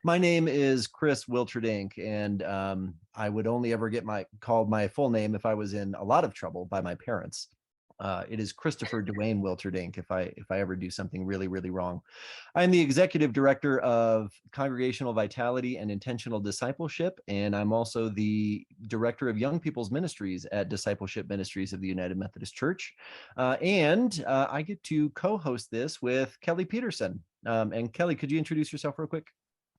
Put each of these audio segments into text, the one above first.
My name is Chris Wilterdink, and I would only ever get called my full name if I was in a lot of trouble by my parents. It is Christopher Dwayne Wilterdink if I ever do something really, really wrong. I'm the executive director of Congregational Vitality and Intentional Discipleship, and I'm also the director of Young People's Ministries at Discipleship Ministries of the United Methodist Church. I get to co-host this with Kelly Peterson. And Kelly, could you introduce yourself real quick?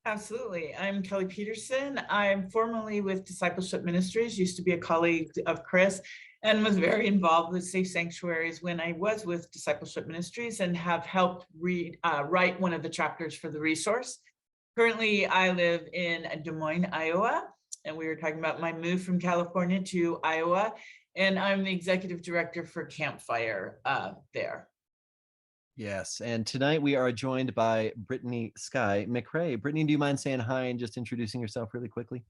Absolutely. I'm Kelly Peterson. I'm formerly with Discipleship Ministries, used to be a colleague of Chris, and was very involved with Safe Sanctuaries when I was with Discipleship Ministries and have helped write one of the chapters for the resource. Currently, I live in Des Moines, Iowa, and we were talking about my move from California to Iowa, and I'm the executive director for Campfire there. Yes, and tonight we are joined by Brittany Sky McRay. Brittany, do you mind saying hi and just introducing yourself really quickly?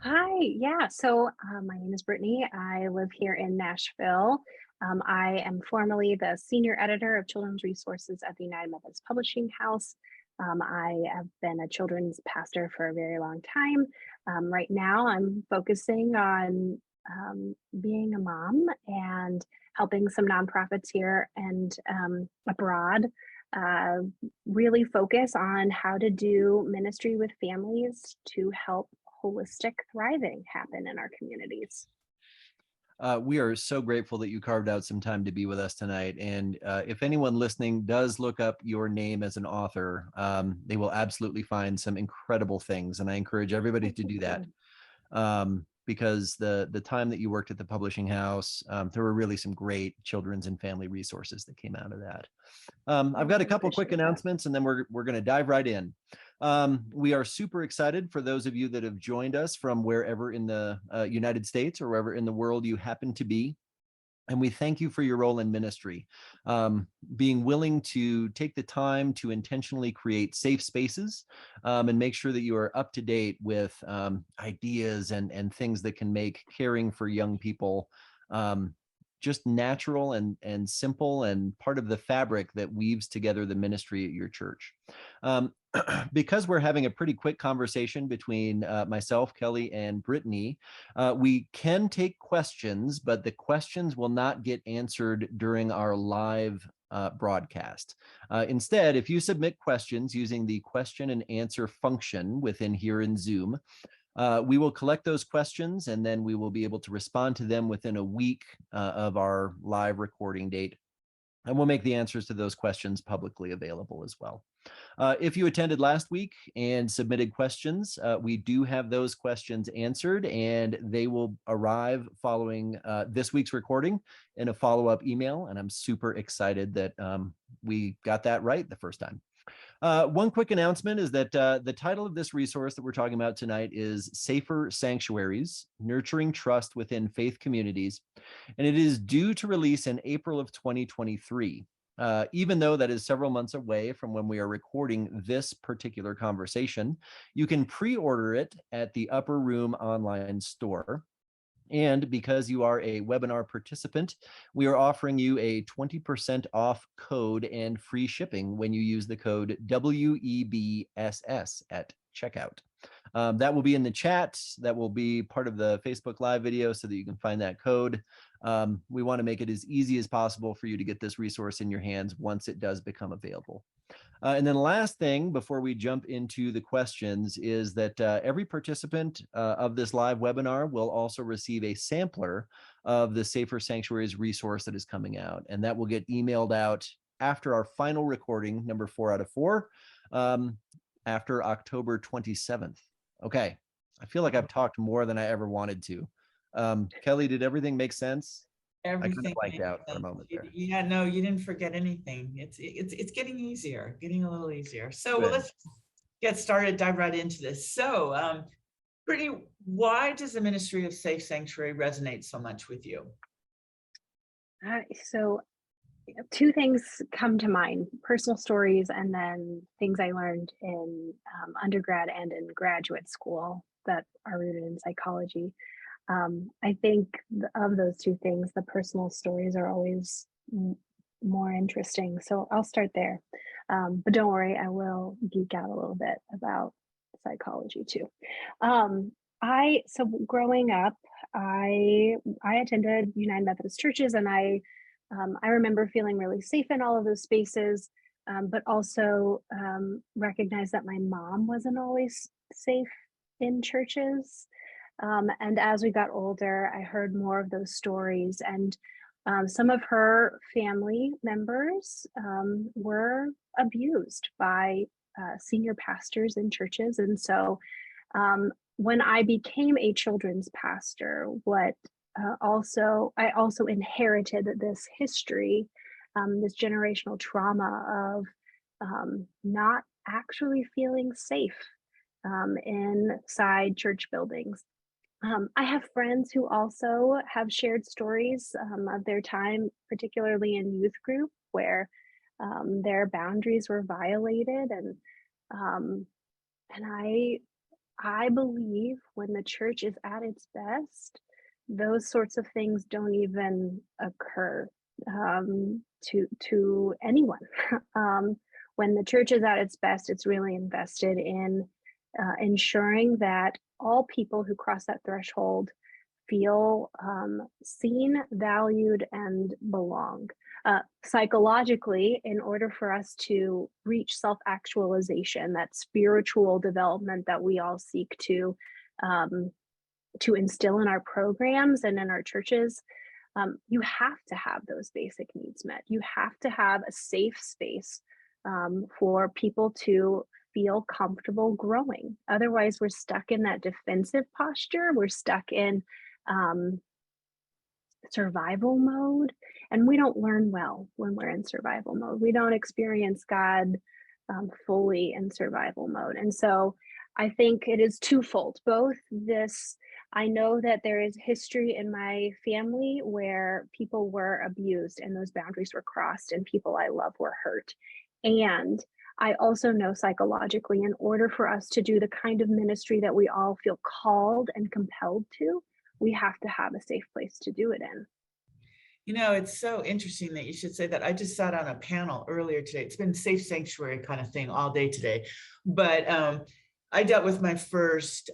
Hi, yeah. So my name is Brittany. I live here in Nashville. I am formerly the senior editor of children's resources at the United Methodist Publishing House. I have been a children's pastor for a very long time. Right now, I'm focusing on being a mom and helping some nonprofits here and abroad really focus on how to do ministry with families to help holistic thriving happen in our communities. We are so grateful that you carved out some time to be with us tonight. And if anyone listening does look up your name as an author, they will absolutely find some incredible things. And I encourage everybody to do that. Because the time that you worked at the publishing house, there were really some great children's and family resources that came out of that. I've got a couple quick announcements, and then we're going to dive right in. We are super excited for those of you that have joined us from wherever in the United States or wherever in the world you happen to be. And we thank you for your role in ministry, being willing to take the time to intentionally create safe spaces and make sure that you are up to date with ideas and things that can make caring for young people just natural and simple and part of the fabric that weaves together the ministry at your church. Because we're having a pretty quick conversation between myself, Kelly, and Brittany, we can take questions, but the questions will not get answered during our live broadcast. Instead, if you submit questions using the question and answer function within here in Zoom, we will collect those questions and then we will be able to respond to them within a week of our live recording date. And we'll make the answers to those questions publicly available as well. If you attended last week and submitted questions, we do have those questions answered and they will arrive following this week's recording in a follow-up email. And I'm super excited that we got that right the first time. One quick announcement is that the title of this resource that we're talking about tonight is Safer Sanctuaries, Nurturing Trust Within Faith Communities, and it is due to release in April of 2023. Even though that is several months away from when we are recording this particular conversation, you can pre-order it at the Upper Room online store. And because you are a webinar participant, we are offering you a 20% off code and free shipping when you use the code WEBSS at checkout. That will be in the chat. That will be part of the Facebook Live video so that you can find that code. We want to make it as easy as possible for you to get this resource in your hands once it does become available. And then the last thing before we jump into the questions is that every participant of this live webinar will also receive a sampler of the Safer Sanctuaries resource that is coming out. And that will get emailed out after our final recording, number 4 out of 4, after October 27th. Okay, I feel like I've talked more than I ever wanted to. Kelly, did everything make sense? Everything I kind of blanked out for a moment there. Yeah, no, you didn't forget anything. It's getting easier, getting a little easier. So well, let's get started, dive right into this. So Brittany, why does the ministry of Safe Sanctuary resonate so much with you? So two things come to mind, personal stories and then things I learned in undergrad and in graduate school that are rooted in psychology. I think of those two things, the personal stories are always more interesting. So I'll start there. But don't worry, I will geek out a little bit about psychology too. So growing up, I attended United Methodist churches, and I remember feeling really safe in all of those spaces, but also recognized that my mom wasn't always safe in churches. And as we got older, I heard more of those stories, and some of her family members were abused by senior pastors in churches. And so when I became a children's pastor, I also inherited this history, this generational trauma of not actually feeling safe inside church buildings. I have friends who also have shared stories of their time, particularly in youth group, where their boundaries were violated, um, and I believe when the church is at its best, those sorts of things don't even occur to anyone. When the church is at its best, it's really invested in ensuring that all people who cross that threshold feel seen, valued, and belong. Psychologically, in order for us to reach self-actualization, that spiritual development that we all seek to instill in our programs and in our churches, you have to have those basic needs met. You have to have a safe space for people to feel comfortable growing. Otherwise, we're stuck in that defensive posture. We're stuck in survival mode, and we don't learn well when we're in survival mode. We don't experience God fully in survival mode. And so I think it is twofold. Both this, I know that there is history in my family where people were abused and those boundaries were crossed and people I love were hurt. And I also know psychologically, in order for us to do the kind of ministry that we all feel called and compelled to, we have to have a safe place to do it in. You know, it's so interesting that you should say that. I just sat on a panel earlier today. It's been safe sanctuary kind of thing all day today. But I dealt with my first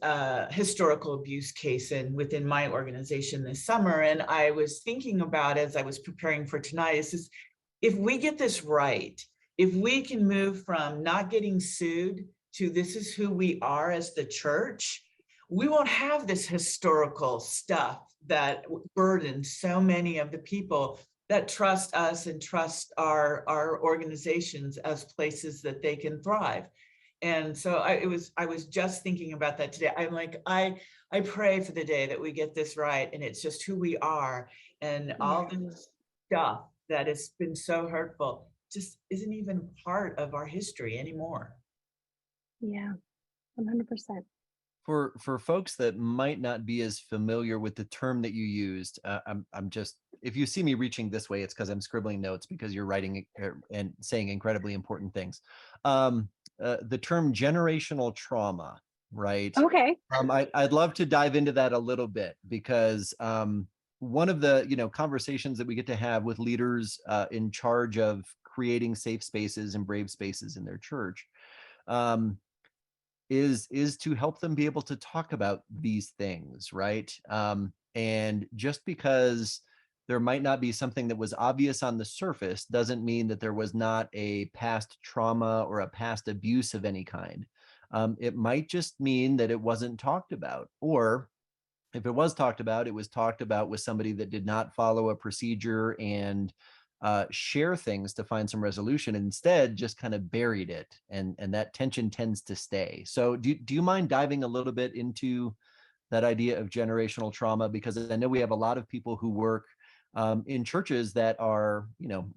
historical abuse case within my organization this summer. And I was thinking about, as I was preparing for tonight, is if we get this right, if we can move from not getting sued to this is who we are as the church, we won't have this historical stuff that burdens so many of the people that trust us and trust our organizations as places that they can thrive. And so I was just thinking about that today. I'm like, I pray for the day that we get this right, and it's just who we are, and all this stuff that has been so hurtful just isn't even part of our history anymore. Yeah, 100%. For folks that might not be as familiar with the term that you used, I'm just, if you see me reaching this way, it's because I'm scribbling notes because you're writing and saying incredibly important things. The term generational trauma, right? Okay. I'd love to dive into that a little bit because one of the conversations that we get to have with leaders in charge of creating safe spaces and brave spaces in their church is to help them be able to talk about these things, right? And just because there might not be something that was obvious on the surface doesn't mean that there was not a past trauma or a past abuse of any kind. It might just mean that it wasn't talked about, or if it was talked about, it was talked about with somebody that did not follow a procedure and share things to find some resolution. Instead, just kind of buried it, and that tension tends to stay. So do you mind diving a little bit into that idea of generational trauma? Because I know we have a lot of people who work in churches that are,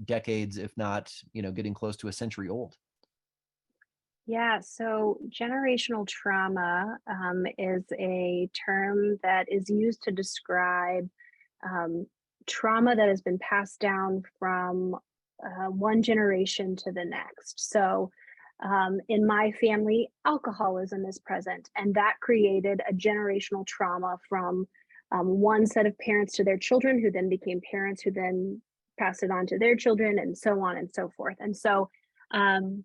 decades, if not, getting close to a century old. Yeah, so generational trauma is a term that is used to describe trauma that has been passed down from one generation to the next. So in my family, alcoholism is present, and that created a generational trauma from one set of parents to their children, who then became parents, who then passed it on to their children, and so on and so forth. And so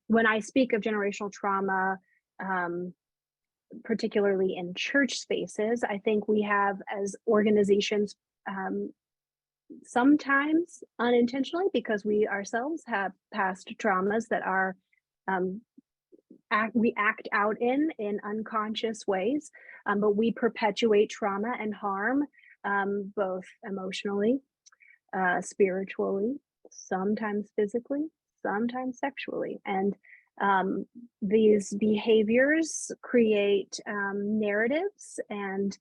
when I speak of generational trauma, particularly in church spaces. I think we have, as organizations, sometimes unintentionally, because we ourselves have past traumas that are we act out in unconscious ways, but we perpetuate trauma and harm, both emotionally, spiritually, sometimes physically, sometimes sexually. And these behaviors create narratives, and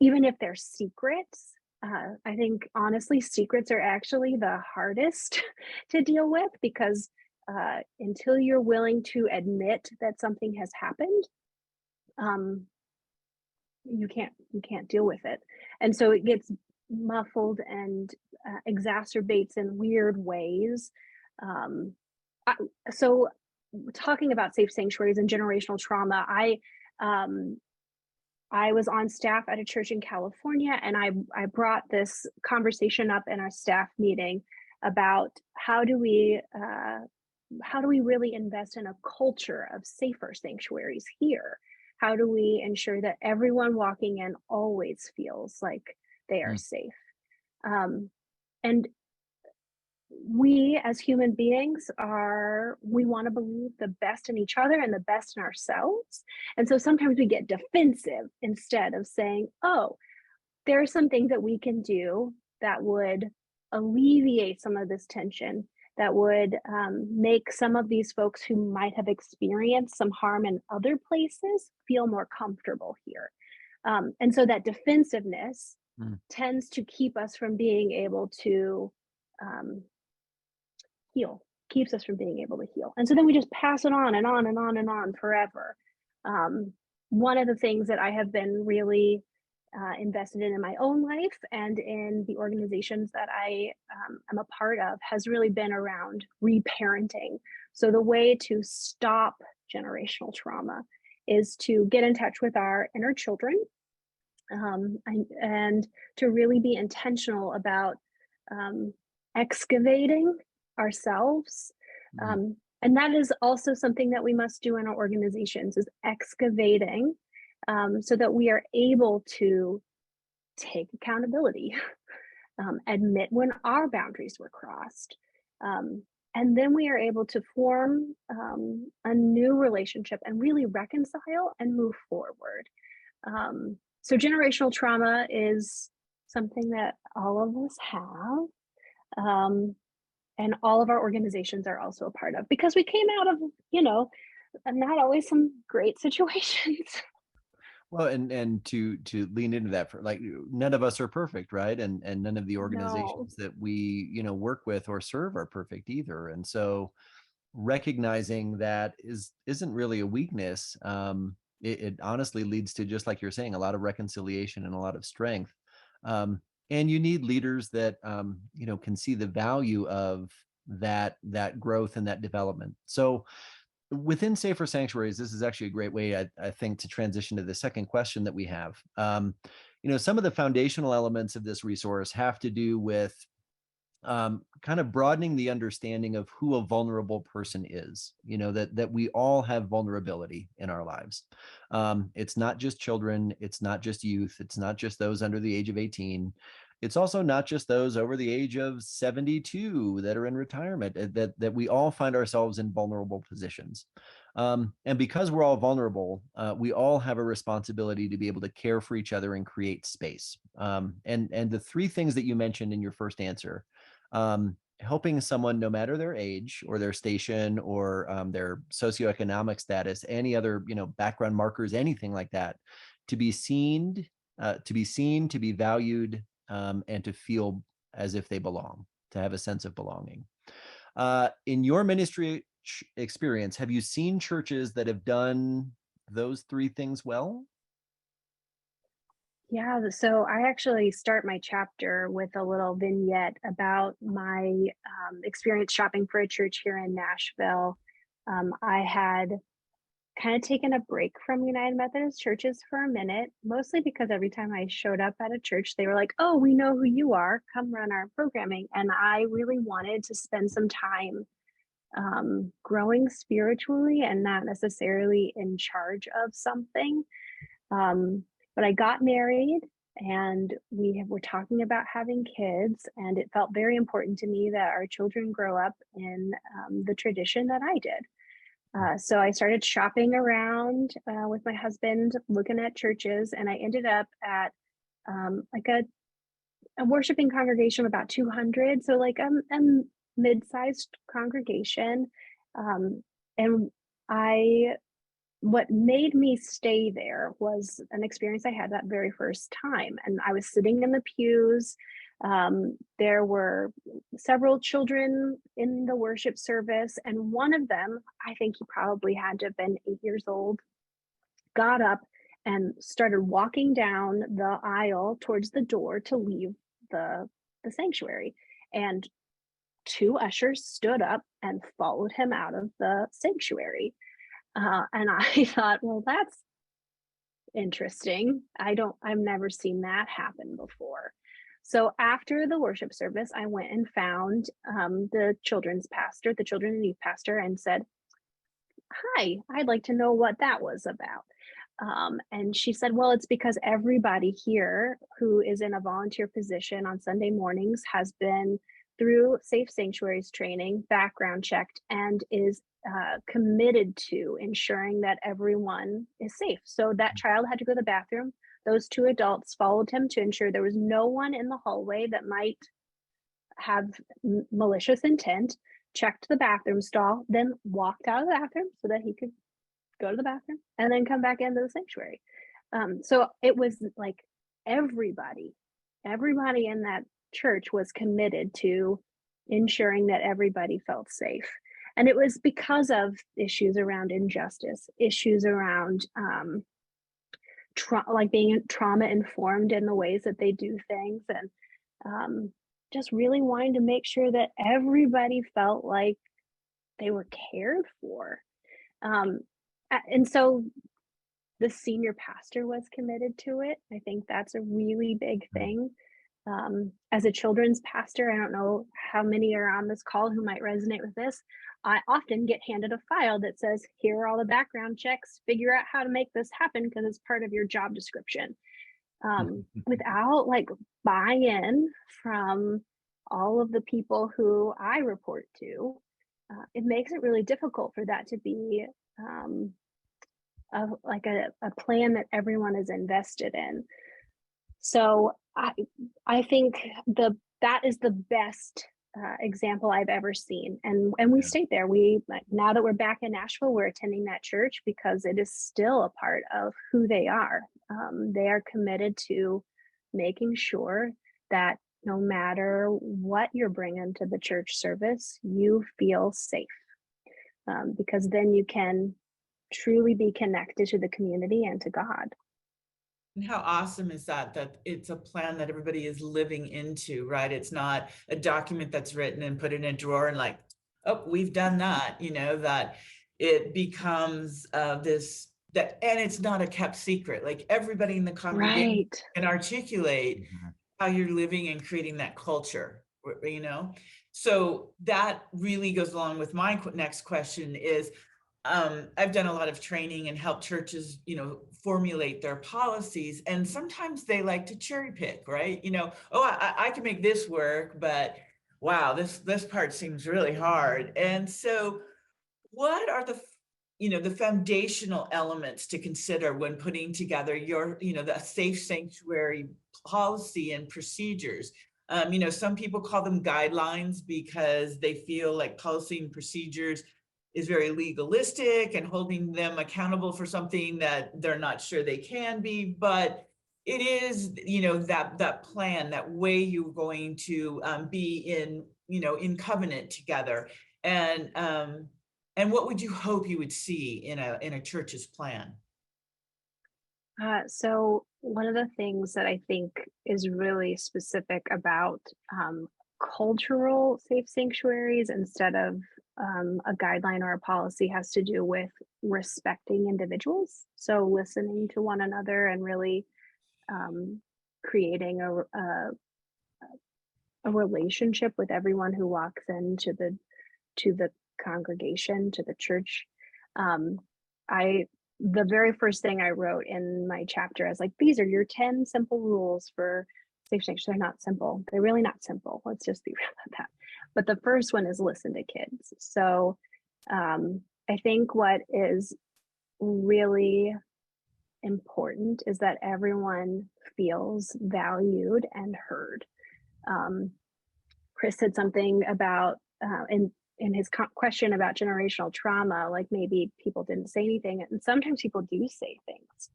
even if they're secrets, I think honestly, secrets are actually the hardest to deal with, because until you're willing to admit that something has happened, um, you can't deal with it, and so it gets muffled and exacerbates in weird ways. Um, so, talking about safe sanctuaries and generational trauma, um, I was on staff at a church in California, and I brought this conversation up in our staff meeting about how do we really invest in a culture of safer sanctuaries here? How do we ensure that everyone walking in always feels like they are Mm. safe? And we as human beings we want to believe the best in each other and the best in ourselves. And so sometimes we get defensive instead of saying, oh, there are some things that we can do that would alleviate some of this tension, that would make some of these folks who might have experienced some harm in other places feel more comfortable here. And so that defensiveness Mm. tends to keep us from being able to um, heal, keeps us from being able to heal. And so then we just pass it on and on and on and on forever. One of the things that I have been really invested in my own life and in the organizations that I am a part of has really been around reparenting. So the way to stop generational trauma is to get in touch with our inner children, and to really be intentional about excavating ourselves. Mm. And that is also something that we must do in our organizations, is excavating, so that we are able to take accountability, admit when our boundaries were crossed. And then we are able to form a new relationship and really reconcile and move forward. So generational trauma is something that all of us have. And all of our organizations are also a part of, because we came out of, not always some great situations. Well, and to lean into that, for like, none of us are perfect, right? And none of the No. organizations that we work with or serve are perfect either. And so recognizing that isn't really a weakness. It honestly leads to, just like you're saying, a lot of reconciliation and a lot of strength. And you need leaders that can see the value of that growth and that development. So within safer sanctuaries, this is actually a great way, I think, to transition to the second question that we have. Some of the foundational elements of this resource have to do with kind of broadening the understanding of who a vulnerable person is. That we all have vulnerability in our lives. It's not just children, it's not just youth, it's not just those under the age of 18. It's also not just those over the age of 72 that are in retirement. That we all find ourselves in vulnerable positions. And because we're all vulnerable, we all have a responsibility to be able to care for each other and create space. And the three things that you mentioned in your first answer, helping someone, no matter their age or their station or their socioeconomic status, any other background markers, anything like that, to be seen, to be valued, and to feel as if they belong, to have a sense of belonging. In your ministry experience, have you seen churches that have done those three things well? Yeah, so I actually start my chapter with a little vignette about my experience shopping for a church here in Nashville. I had kind of taken a break from United Methodist churches for a minute, mostly because every time I showed up at a church, they were like, oh, we know who you are, come run our programming. And I really wanted to spend some time growing spiritually and not necessarily in charge of something. But I got married and we were talking about having kids, and it felt very important to me that our children grow up in the tradition that I did. So I started shopping around with my husband, looking at churches, and I ended up at like a worshiping congregation of about 200, so like a mid-sized congregation. And I what made me stay there was an experience I had that very first time. And I was sitting in the pews. There were several children in the worship service, and one of them, I think he probably had to have been 8 years old, got up and started walking down the aisle towards the door to leave the sanctuary. And two ushers stood up and followed him out of the sanctuary. And I thought, well, that's interesting. I've never seen that happen before. So after the worship service, I went and found the children's pastor, the children and youth pastor, and said, hi, I'd like to know what that was about. And she said, well, it's because everybody here who is in a volunteer position on Sunday mornings has been through Safe Sanctuaries training, background checked, and is committed to ensuring that everyone is safe. So that child had to go to the bathroom. Those two adults followed him to ensure there was no one in the hallway that might have malicious intent, checked the bathroom stall, then walked out of the bathroom so that he could go to the bathroom and then come back into the sanctuary. So it was like everybody in that church was committed to ensuring that everybody felt safe. And it was because of issues around injustice, issues around like being trauma informed in the ways that they do things, and just really wanting to make sure that everybody felt like they were cared for. And so the senior pastor was committed to it. I think that's a really big thing. As a children's pastor, I don't know how many are on this call who might resonate with this. I often get handed a file that says, here are all the background checks, figure out how to make this happen because it's part of your job description. Without like buy-in from all of the people who I report to, it makes it really difficult for that to be like a plan that everyone is invested in. So I think that is the best example I've ever seen, and we stayed there. Now that we're back in Nashville, we're attending that church because it is still a part of who they are. They are committed to making sure that no matter what you're bringing to the church service, you feel safe, because then you can truly be connected to the community and to God. And how awesome is that it's a plan that everybody is living into, right? It's not a document that's written and put in a drawer and like, oh, we've done that, that it becomes and it's not a kept secret. Like everybody in the congregation can articulate how you're living and creating that culture, So that really goes along with my next question is, I've done a lot of training and helped churches, formulate their policies. And sometimes they like to cherry pick, right? I can make this work, but wow, this part seems really hard. And so what are the foundational elements to consider when putting together the safe sanctuary policy and procedures? Some people call them guidelines because they feel like policy and procedures is very legalistic and holding them accountable for something that they're not sure they can be, but it is, that plan, that way you're going to be in covenant together. And what would you hope you would see in a church's plan? So one of the things that I think is really specific about cultural safe sanctuaries instead of a guideline or a policy has to do with respecting individuals. So listening to one another and really creating a relationship with everyone who walks into the congregation, to the church. Um, the very first thing I wrote in my chapter, I was like, these are your 10 simple rules for safe sanctuaries. They're not simple. They're really not simple. Let's just be real about that. But the first one is listen to kids. So I think what is really important is that everyone feels valued and heard. Chris said something about in his question about generational trauma, like maybe people didn't say anything, and sometimes people do say things,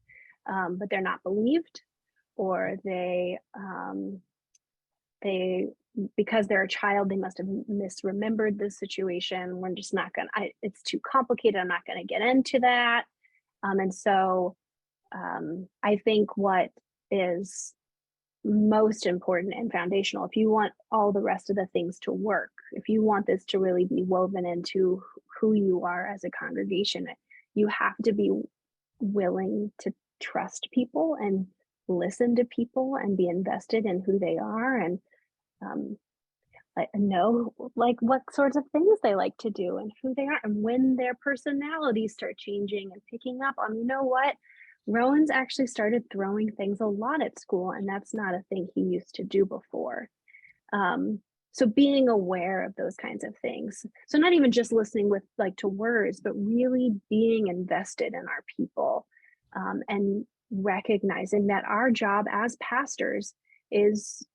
but they're not believed, or they because they're a child, they must have misremembered the situation. We're just not gonna. It's too complicated. I'm not gonna get into that. And so I think what is most important and foundational, if you want all the rest of the things to work, if you want this to really be woven into who you are as a congregation, you have to be willing to trust people and listen to people and be invested in who they are, and know like what sorts of things they like to do and who they are, and when their personalities start changing and picking up on, you know what, Rowan's actually started throwing things a lot at school, and that's not a thing he used to do before. So being aware of those kinds of things. So not even just listening with like to words, but really being invested in our people, and recognizing that our job as pastors is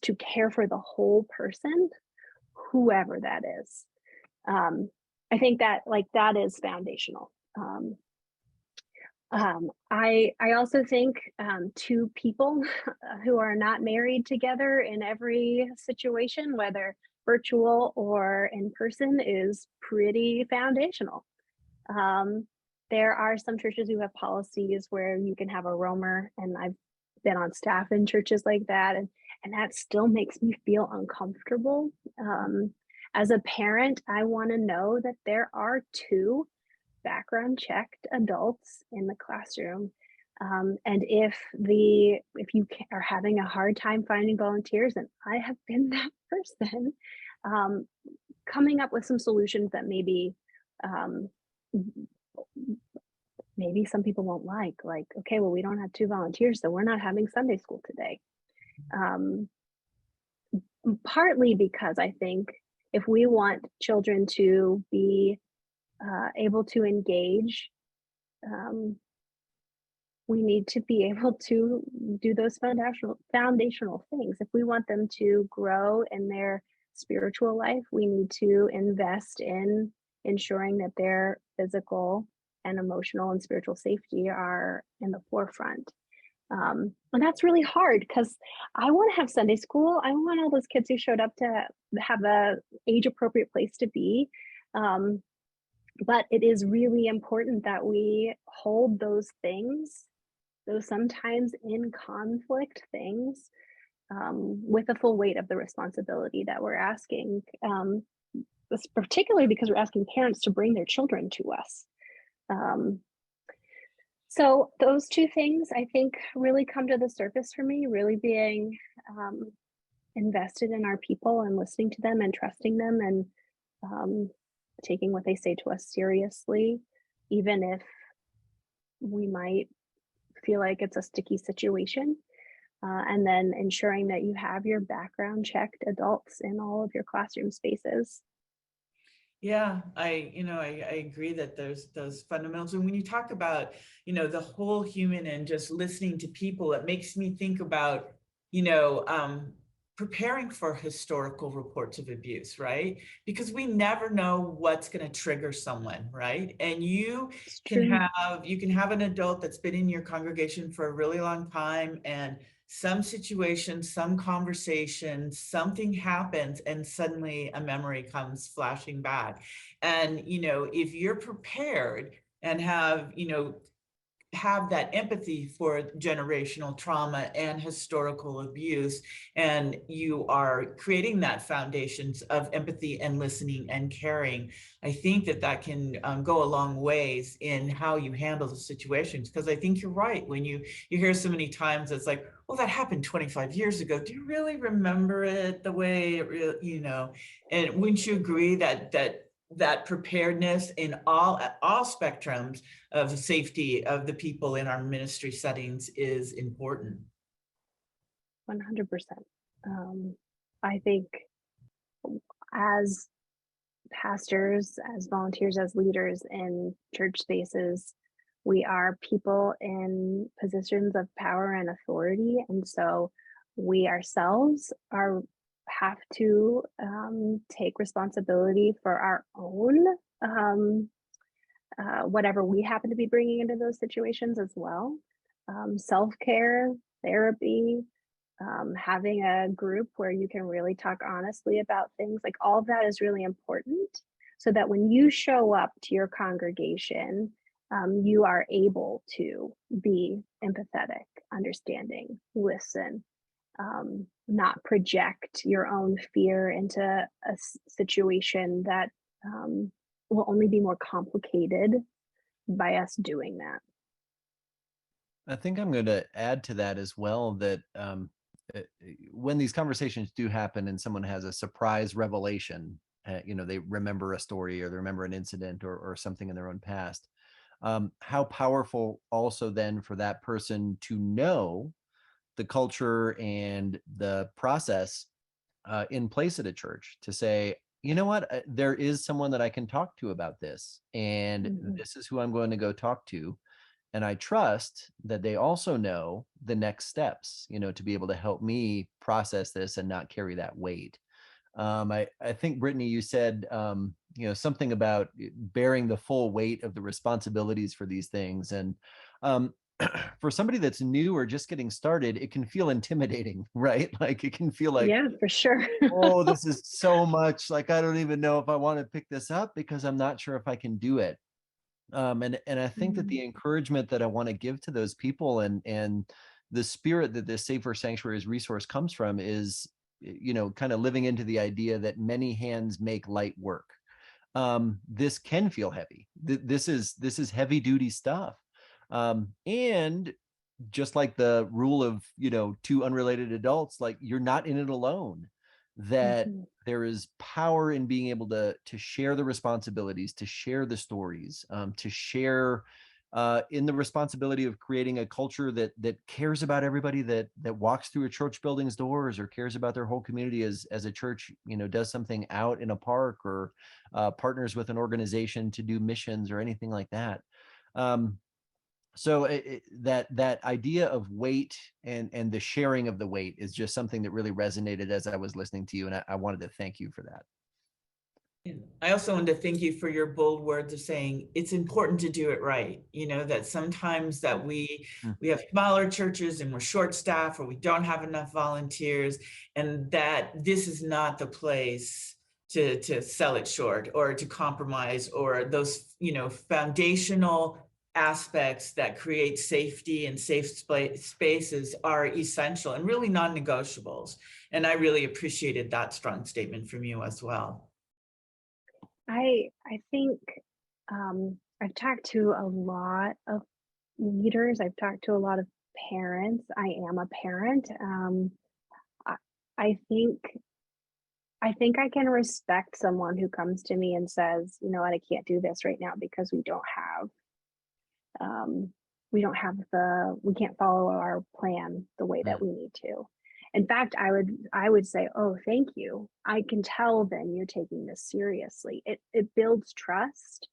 to care for the whole person, whoever that is. I think that like that is foundational. I also think two people who are not married together in every situation, whether virtual or in person, is pretty foundational. There are some churches who have policies where you can have a roamer, and I've been on staff in churches like that, and that still makes me feel uncomfortable. As a parent, I want to know that there are two background checked adults in the classroom, and if you are having a hard time finding volunteers, and I have been that person, coming up with some solutions that maybe some people won't like, okay, well, we don't have two volunteers, so we're not having Sunday school today. Partly because I think if we want children to be able to engage, we need to be able to do those foundational things. If we want them to grow in their spiritual life, we need to invest in ensuring that their physical and emotional and spiritual safety are in the forefront. And that's really hard because I want to have Sunday school. I want all those kids who showed up to have a age-appropriate place to be. But it is really important that we hold those things, those sometimes in conflict things, with the full weight of the responsibility that we're asking, particularly because we're asking parents to bring their children to us. So those two things, I think, really come to the surface for me, really being invested in our people and listening to them and trusting them, and taking what they say to us seriously, even if we might feel like it's a sticky situation. And then ensuring that you have your background checked adults in all of your classroom spaces. Yeah, I agree that there's those fundamentals. And when you talk about, the whole human and just listening to people, it makes me think about, preparing for historical reports of abuse, right? Because we never know what's going to trigger someone, right? And you can have an adult that's been in your congregation for a really long time, and some situation, some conversation, something happens, and suddenly a memory comes flashing back. And, if you're prepared and have that empathy for generational trauma and historical abuse, and you are creating that foundations of empathy and listening and caring, I think that can go a long ways in how you handle the situations. Because I think you're right, when you hear so many times, it's like, well, that happened 25 years ago. Do you really remember it the way it really, and wouldn't you agree that that preparedness in all spectrums of safety of the people in our ministry settings is important. 100%. I think as pastors, as volunteers, as leaders in church spaces, we are people in positions of power and authority. And so we ourselves have to take responsibility for our own whatever we happen to be bringing into those situations as well. Self-care, therapy, having a group where you can really talk honestly about things, like all of that is really important, so that when you show up to your congregation, you are able to be empathetic, understanding, listen, not project your own fear into a situation that will only be more complicated by us doing that. I think I'm going to add to that as well that when these conversations do happen and someone has a surprise revelation, they remember a story or they remember an incident or something in their own past, how powerful also then for that person to know the culture and the process in place at a church to say, you know what, there is someone that I can talk to about this, and this is who I'm going to go talk to. And I trust that they also know the next steps, to be able to help me process this and not carry that weight. I think, Brittany, you said, something about bearing the full weight of the responsibilities for these things. And for somebody that's new or just getting started, it can feel intimidating, right? Like it can feel like, yeah, for sure. oh, this is so much. Like, I don't even know if I want to pick this up because I'm not sure if I can do it. And I think that the encouragement that I want to give to those people and the spirit that this Safer Sanctuaries resource comes from is, kind of living into the idea that many hands make light work. This can feel heavy. This is heavy duty stuff. And just like the rule of, two unrelated adults, like you're not in it alone, that there is power in being able to share the responsibilities, to share the stories, to share in the responsibility of creating a culture that cares about everybody that walks through a church building's doors, or cares about their whole community as a church, does something out in a park, or partners with an organization to do missions or anything like that. So that idea of weight and the sharing of the weight is just something that really resonated as I was listening to you, and I wanted to thank you for that. I also want to thank you for your bold words of saying it's important to do it right. That sometimes that we have smaller churches and we're short staffed, or we don't have enough volunteers, and that this is not the place to sell it short or to compromise, or those, foundational aspects that create safety and safe spaces are essential and really non-negotiables. And I really appreciated that strong statement from you as well. I think I've talked to a lot of leaders. I've talked to a lot of parents. I am a parent. I think I can respect someone who comes to me and says, you know what, I can't do this right now because we can't follow our plan the way that we need to. In fact, I would say, oh, thank you. I can tell then you're taking this seriously. It builds trust.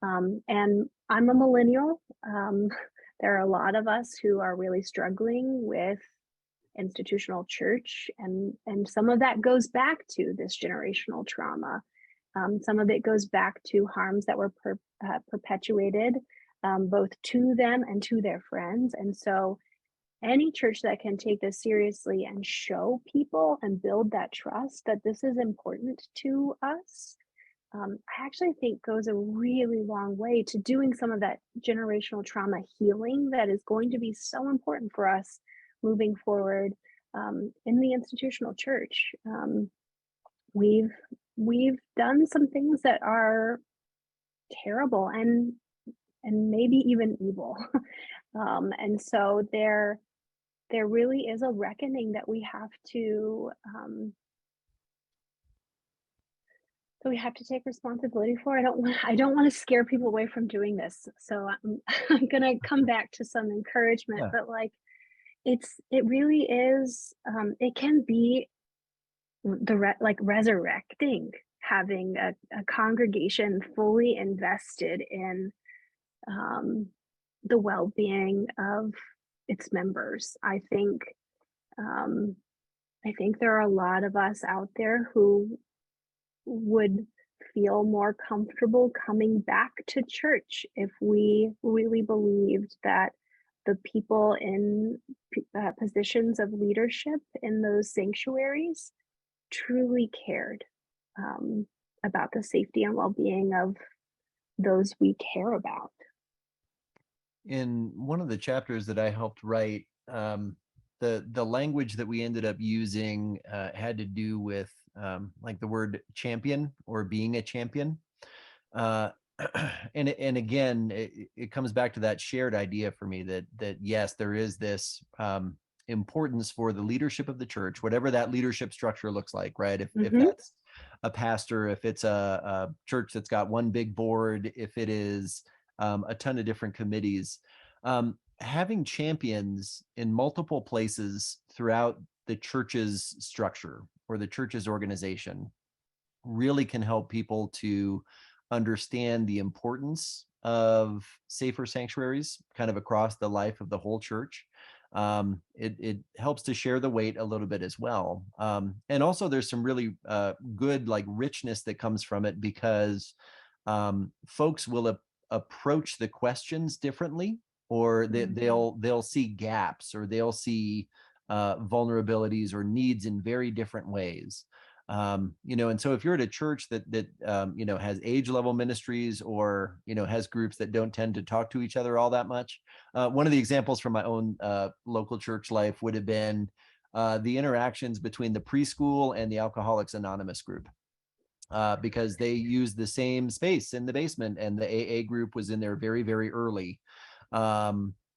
And I'm a millennial. There are a lot of us who are really struggling with institutional church, and some of that goes back to this generational trauma. Some of it goes back to harms that were perpetuated both to them and to their friends. And so any church that can take this seriously and show people and build that trust that this is important to us, I actually think goes a really long way to doing some of that generational trauma healing that is going to be so important for us moving forward in the institutional church. We've done some things that are terrible and maybe even evil. And so there really is a reckoning that we have to that we have to take responsibility for. I don't want to scare people away from doing this. So I'm gonna come back to some encouragement, Yeah. but like it really is it can be like resurrecting having a congregation fully invested in um, the well-being of its members. Um, I think there are a lot of us out there who would feel more comfortable coming back to church if we really believed that the people in positions of leadership in those sanctuaries truly cared um, about the safety and well-being of those we care about. In one of the chapters that I helped write, the language that we ended up using had to do with like the word champion or being a champion. Uh, and again, it comes back to that shared idea for me that yes, there is this importance for the leadership of the church, whatever that leadership structure looks like, right? If Mm-hmm. that's a pastor, if it's a church that's got one big board, if it is a ton of different committees, having champions in multiple places throughout the church's structure or the church's organization really can help people to understand the importance of safer sanctuaries kind of across the life of the whole church. It helps to share the weight a little bit as well. And also there's some really good like richness that comes from it because folks will approach the questions differently, or they'll see gaps, or they'll see vulnerabilities or needs in very different ways. And so if you're at a church that has age level ministries, or has groups that don't tend to talk to each other all that much, one of the examples from my own local church life would have been the interactions between the preschool and the Alcoholics Anonymous group, because they use the same space in the basement, and the AA group was in there very, very early.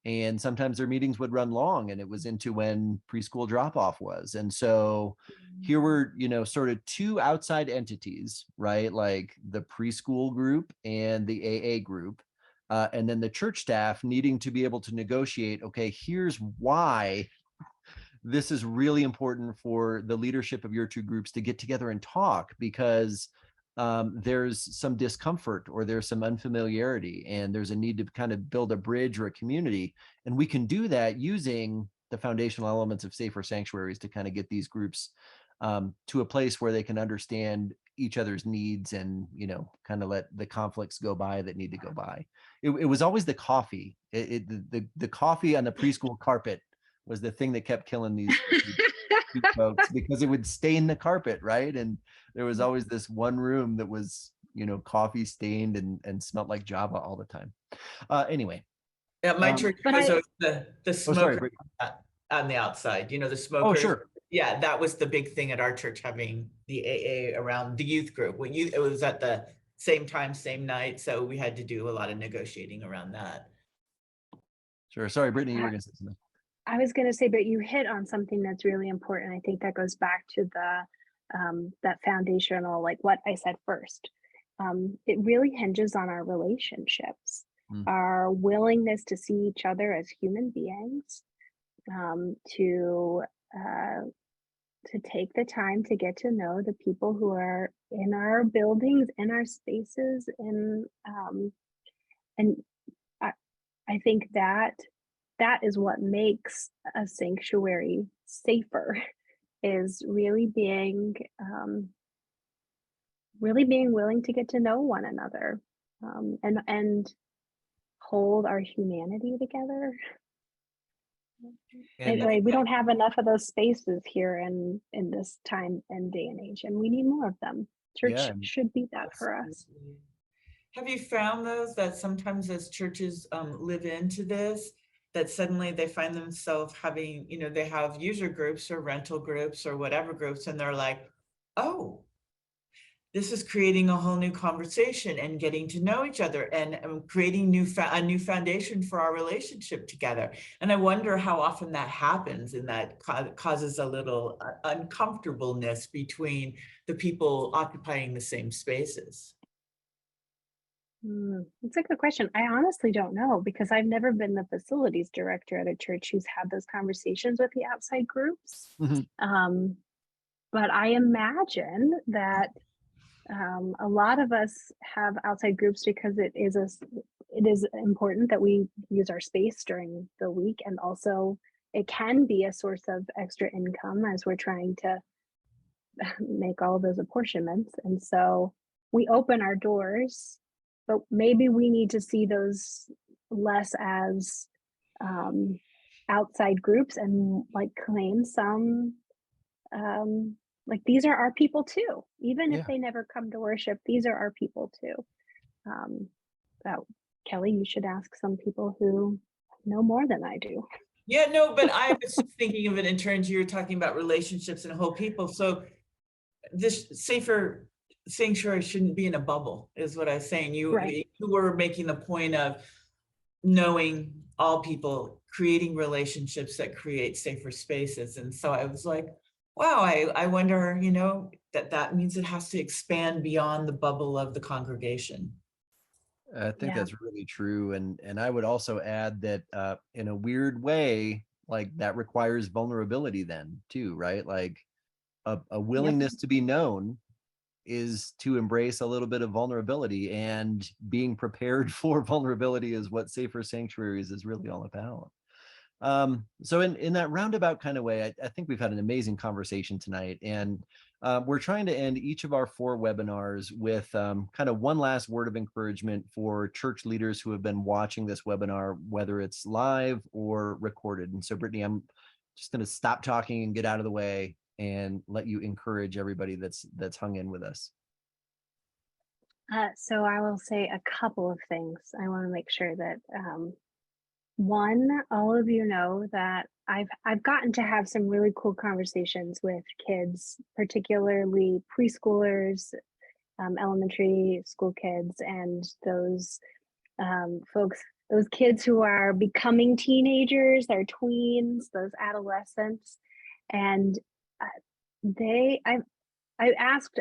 And sometimes their meetings would run long, and it was into when preschool drop off was. And so here were, sort of two outside entities, right? Like the preschool group and the AA group. And then the church staff needing to be able to negotiate, okay, here's why this is really important for the leadership of your two groups to get together and talk, because there's some discomfort, or there's some unfamiliarity, and there's a need to kind of build a bridge or a community. And we can do that using the foundational elements of safer sanctuaries to kind of get these groups to a place where they can understand each other's needs, and kind of let the conflicts go by that need to go by. It was always the coffee. The coffee on the preschool carpet was the thing that kept killing these folks, because it would stain the carpet, right? And there was always this one room that was, coffee stained and smelled like Java all the time. Anyway. At my church, But it was I, always the Sorry. smoker on the outside, the Oh, smokers. sure. Yeah, that was the big thing at our church, having the AA around the youth group. It was at the same time, same night. So we had to do a lot of negotiating around that. Sure. Sorry, Brittany, you were going to say something. I was going to say, but you hit on something that's really important. I think that goes back to that foundational, like what I said first. It really hinges on our relationships, our willingness to see each other as human beings, to take the time to get to know the people who are in our buildings, in our spaces, and I think that is what makes a sanctuary safer, is really being willing to get to know one another, and hold our humanity together. Anyway, we don't have enough of those spaces here in this time and day and age, and we need more of them. Church should be that for us. Have you found those that sometimes as churches live into this, that suddenly they find themselves having, they have user groups or rental groups or whatever groups, and they're like, oh, this is creating a whole new conversation and getting to know each other and creating a new foundation for our relationship together. And I wonder how often that happens, and that causes a little uncomfortableness between the people occupying the same spaces. That's a good question. I honestly don't know, because I've never been the facilities director at a church who's had those conversations with the outside groups. Um, but I imagine that a lot of us have outside groups because it is important that we use our space during the week, and also it can be a source of extra income as we're trying to make all of those apportionments. And so we open our doors, but maybe we need to see those less as outside groups, and like claim some like these are our people too, even if they never come to worship. These are our people too. That, Kelly, you should ask some people who know more than I do. Yeah, no, but I was just thinking of it in terms, you were talking about relationships and whole people. So this safer sanctuary shouldn't be in a bubble, is what I was saying. You were making the point of knowing all people, creating relationships that create safer spaces. And so I was like, wow, I wonder, that means it has to expand beyond the bubble of the congregation. I think that's really true. And I would also add that in a weird way, like that requires vulnerability then too, right? Like a willingness to be known is to embrace a little bit of vulnerability, and being prepared for vulnerability is what Safer Sanctuaries is really all about. So in that roundabout kind of way, I think we've had an amazing conversation tonight, and we're trying to end each of our 4 webinars with kind of one last word of encouragement for church leaders who have been watching this webinar, whether it's live or recorded. And so, Brittany, I'm just going to stop talking and get out of the way and let you encourage everybody that's hung in with us. So I will say a couple of things. I want to make sure that one, all of you know that I've gotten to have some really cool conversations with kids, particularly preschoolers, elementary school kids, and those folks, those kids who are becoming teenagers, they're tweens, those adolescents, and I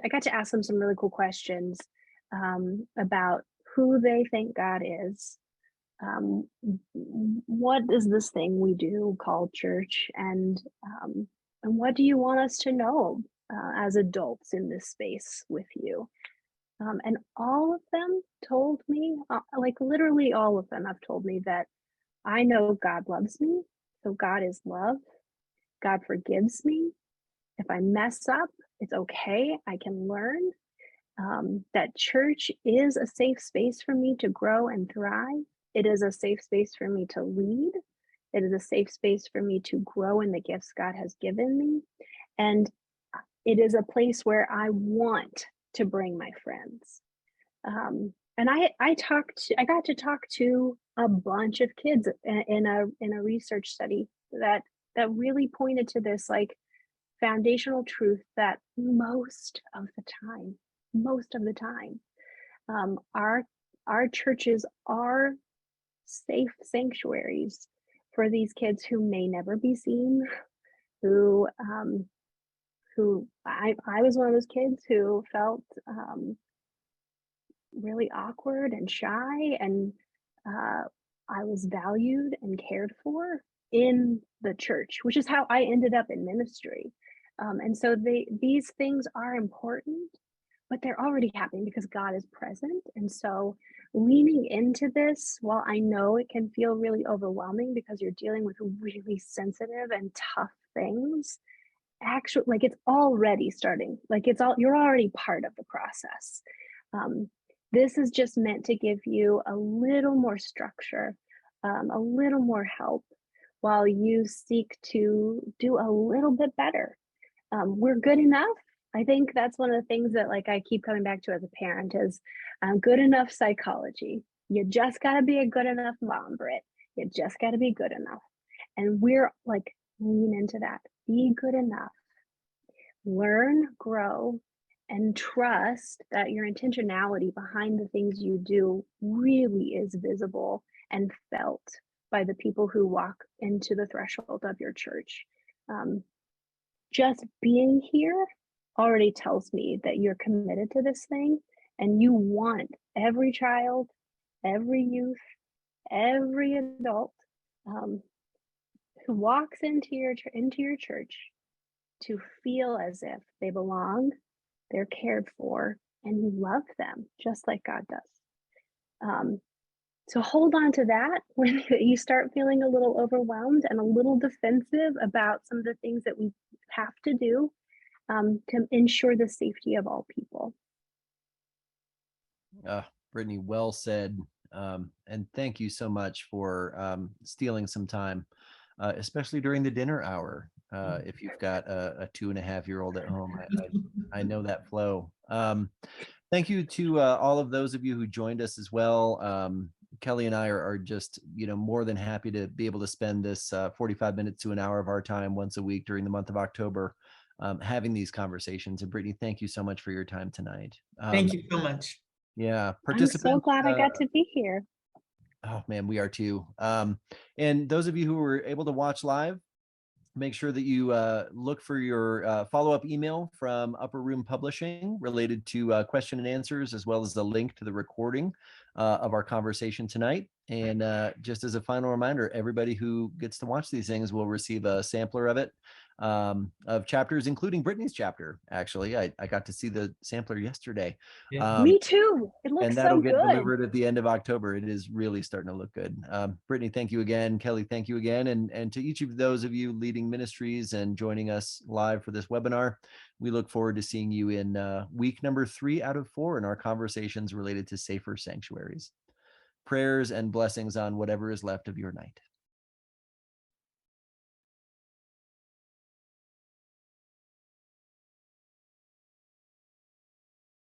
got to ask them some really cool questions about who they think God is. What is this thing we do called church, and what do you want us to know as adults in this space with you? And all of them told me, like literally all of them have told me that I know God loves me, so God is love. God forgives me. If I mess up, it's okay. I can learn. That church is a safe space for me to grow and thrive. It is a safe space for me to lead. It is a safe space for me to grow in the gifts God has given me. And it is a place where I want to bring my friends. And I got to talk to a bunch of kids in a research study that really pointed to this like foundational truth that most of the time, our churches are safe sanctuaries for these kids who may never be seen, who I was one of those kids who felt really awkward and shy, and I was valued and cared for in the church, which is how I ended up in ministry. And so these things are important, but they're already happening because God is present. And so leaning into this, while I know it can feel really overwhelming because you're dealing with really sensitive and tough things, actually, like it's already starting, like you're already part of the process. This is just meant to give you a little more structure, a little more help while you seek to do a little bit better. We're good enough. I think that's one of the things that like I keep coming back to as a parent is good enough psychology. You just got to be a good enough mom, Britt. You just got to be good enough. And we're like, lean into that. Be good enough. Learn, grow, and trust that your intentionality behind the things you do really is visible and felt by the people who walk into the threshold of your church. Um, just being here already tells me that you're committed to this thing and you want every child, every youth, every adult um, who walks into your church to feel as if they belong, they're cared for, and you love them just like God does. Um, so hold on to that when you start feeling a little overwhelmed and a little defensive about some of the things that we have to do to ensure the safety of all people. Brittany, well said. And thank you so much for stealing some time, especially during the dinner hour. If you've got a 2.5-year-old at home, I know that flow. Thank you to all of those of you who joined us as well. Kelly and I are just, more than happy to be able to spend this 45 minutes to an hour of our time once a week during the month of October having these conversations. And Brittany, thank you so much for your time tonight. Thank you so much. Yeah, I'm so participants. glad I got to be here. Oh man, we are too. And those of you who were able to watch live, make sure that you look for your follow-up email from Upper Room Publishing related to question and answers, as well as the link to the recording of our conversation tonight. And just as a final reminder, everybody who gets to watch these things will receive a sampler of it, of chapters, including Brittany's chapter. Actually, I got to see the sampler yesterday. Yeah. Me too. It looks And that'll so get good. delivered at the end of October. It is really starting to look good. Brittany, thank you again. Kelly, thank you again. And to each of those of you leading ministries and joining us live for this webinar, we look forward to seeing you in week number 3 out of 4 in our conversations related to safer sanctuaries. Prayers and blessings on whatever is left of your night.